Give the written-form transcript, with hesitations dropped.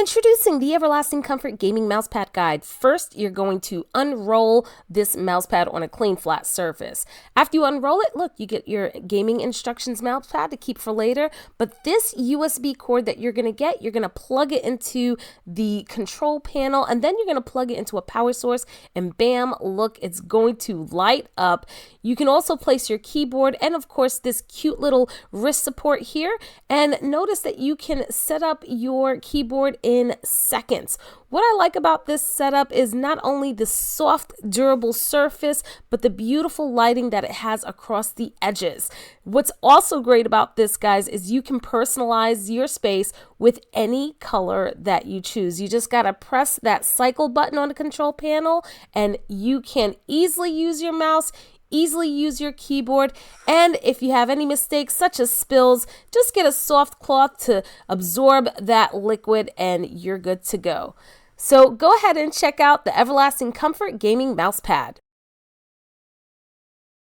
Introducing the Everlasting Comfort Gaming Mousepad Guide. First, you're going to unroll this mousepad on a clean, flat surface. After you unroll it, look, you get your gaming instructions mousepad to keep for later. But this USB cord that you're going to plug it into the control panel, and then you're going to plug it into a power source, and bam, look, it's going to light up. You can also place your keyboard and, of course, this cute little wrist support here. And notice that you can set up your keyboard in seconds. What I like about this setup is not only the soft, durable surface, but the beautiful lighting that it has across the edges. What's also great about this, guys, is you can personalize your space with any color that you choose. You just gotta press that cycle button on the control panel, and you can easily use your mouse, easily use your keyboard, and if you have any mistakes such as spills, just get a soft cloth to absorb that liquid and you're good to go. So go ahead and check out the Everlasting Comfort Gaming Mousepad.